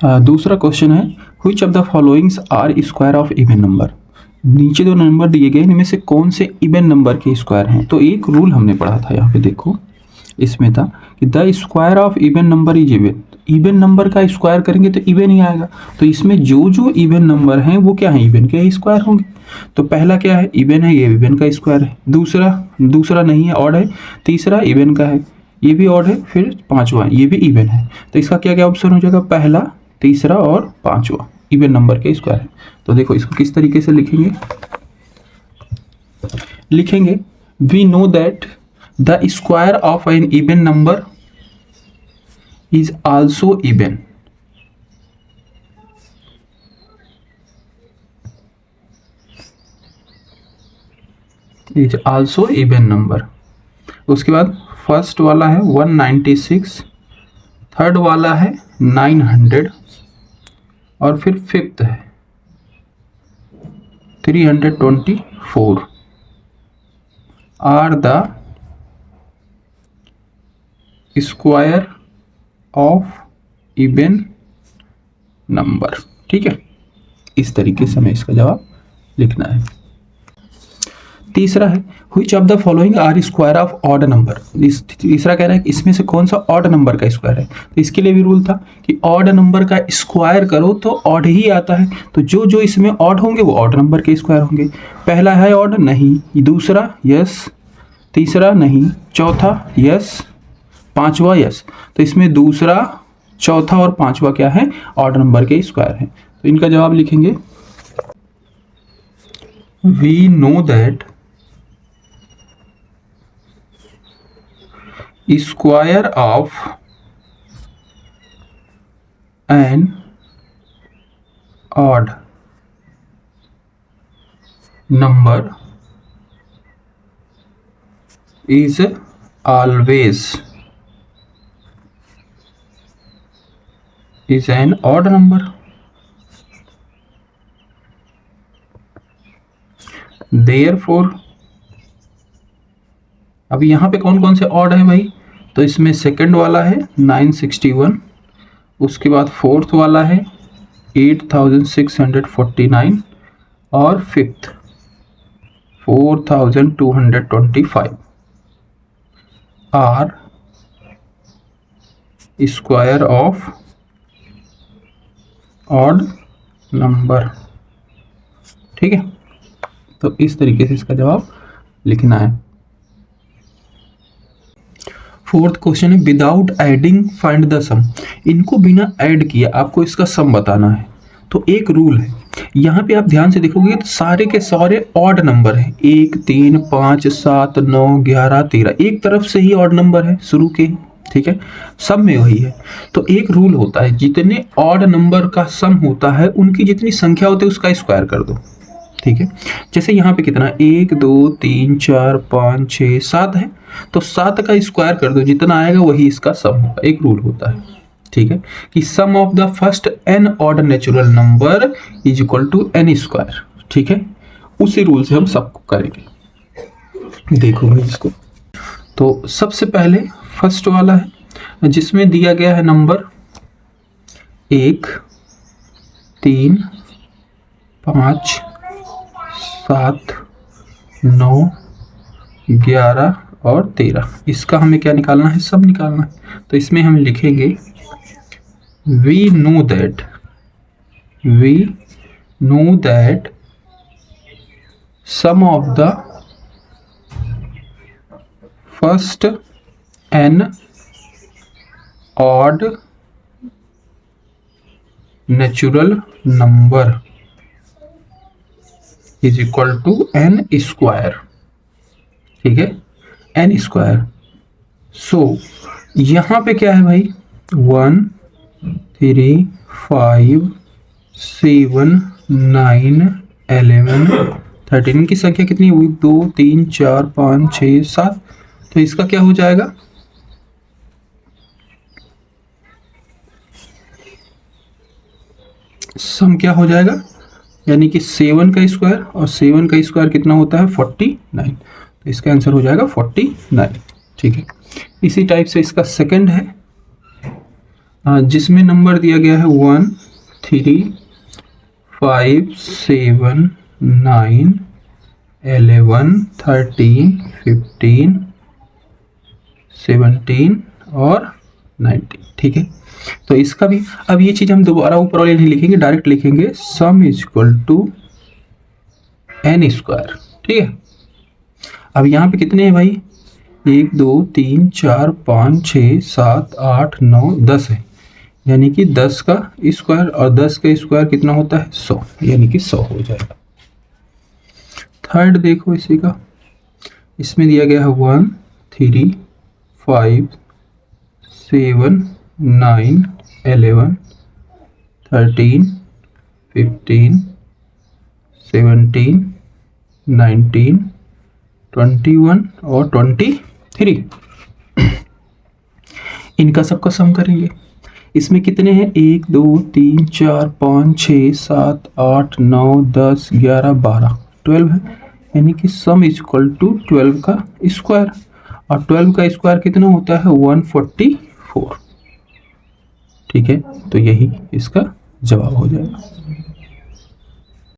दूसरा क्वेश्चन है which of the followings are square of even number. नीचे दो नंबर दिए गए, इनमें से कौन से इवन नंबर के स्क्वायर हैं। तो एक रूल हमने पढ़ा था, यहाँ पे देखो इसमें था कि the square of even number is even. Even number का स्क्वायर करेंगे तो इवन ही आएगा। तो इसमें जो जो इवन नंबर हैं वो क्या है, इवन के ही स्क्वायर होंगे। तो पहला क्या है, इवन है, ये इवन का स्क्वायर है। दूसरा नहीं है, ऑड है। तीसरा इवन का है, ये भी ऑड है। फिर पांचवा ये भी इवन है। तो इसका क्या क्या ऑप्शन हो जाएगा, पहला, तीसरा और पांचवा इवन नंबर के स्क्वायर है। तो देखो इसको किस तरीके से लिखेंगे we know that the square of an even number is also even. Is also even number. उसके बाद फर्स्ट वाला है 196, थर्ड वाला है 900 और फिर फिफ्थ है 324 are the square of even number. ठीक है, इस तरीके से हमें इसका जवाब लिखना है। तीसरा है which of the following are square of odd number. तीसरा कह रहा है कि इसमें से कौन सा ऑड नंबर का स्क्वायर है। तो इसके लिए भी रूल था कि ऑड नंबर का स्क्वायर करो तो ऑड ही आता है। तो जो जो इसमें ऑड होंगे वो ऑड नंबर के स्क्वायर होंगे। पहला है ऑड, नहीं। दूसरा यस, तीसरा नहीं, चौथा यस, पांचवा यस। तो इसमें दूसरा, चौथा और पांचवा क्या है, ऑड नंबर के स्क्वायर है। तो इनका जवाब लिखेंगे we know that square of an odd number is always is an odd number। Therefore, अब यहाँ पे कौन कौन से ऑड है भाई, तो इसमें सेकंड वाला है 961, उसके बाद फोर्थ वाला है 8649 और fifth 4225 are square of odd number. ठीक है, तो इस तरीके से इसका जवाब लिखना है। फोर्थ क्वेश्चन है विदाउट एडिंग फाइंड द सम। इनको बिना ऐड किए आपको इसका सम बताना है। तो एक रूल है, यहाँ पे आप ध्यान से देखोगे तो सारे के सारे ऑड नंबर हैं। 1, 3, 5, 7, 9, 11, 13 एक तरफ से ही ऑड नंबर है शुरू के। ठीक है, सब में वही है। तो एक रूल होता है, जितने ऑड नंबर का सम होता है उनकी जितनी संख्या होती है उसका स्क्वायर कर दो। ठीक है, जैसे यहाँ पे कितना 1, 2, 3, 4, 5, 6, 7 है, तो 7 का स्क्वायर कर दो, जितना आएगा वही इसका सम होगा। एक रूल होता है, ठीक है, कि sum of the first n odd natural number is equal to n square. ठीक है, उसी रूल से हम सबको करेंगे। देखो भाई इसको, तो सबसे पहले फर्स्ट वाला है जिसमें दिया गया है नंबर 1, 3, 5, 7, 9, 11 और 13। इसका हमें क्या निकालना है, सब निकालना है। तो इसमें हम लिखेंगे we know that sum of the first n odd natural number is equal to n square. ठीक है, n स्क्वायर। सो यहां पे क्या है भाई, 1, 3, 5, 7, 9, 11, 13 की संख्या कितनी हुई, 2, 3, 4, 5, 6, 7। तो इसका क्या हो जाएगा, सम क्या हो जाएगा, यानी कि 7 का स्क्वायर, और 7 का स्क्वायर कितना होता है 49। तो इसका आंसर हो जाएगा 49। ठीक है, इसी टाइप से इसका सेकंड है जिसमें नंबर दिया गया है 1 3 5 7 9 11 13 15 17 और 19। ठीक है, तो इसका भी अब ये चीज हम दोबारा ऊपर वाले नहीं लिखेंगे, डायरेक्ट लिखेंगे sum is equal to N square. ठीक है, अब यहाँ पे कितने हैं भाई, 1 2 3 4 5 6 7 8 9 10 है, यानी कि 10 का स्क्वायर, और 10 का स्क्वायर कितना होता है 100, यानी कि 100 हो जाएगा। थर्ड देखो इसी का, इसमें दिया गया है 1 3 5 7 9 11 13 15 17 19 21 और 23। इनका सबका सम करेंगे। इसमें कितने हैं, 1 2 3 4 5 6 7 8 9 10 11 12 12 है, यानी कि सम इज इक्वल टू 12 का स्क्वायर, और 12 का स्क्वायर कितना होता है 144। ठीक है, तो यही इसका जवाब हो जाएगा।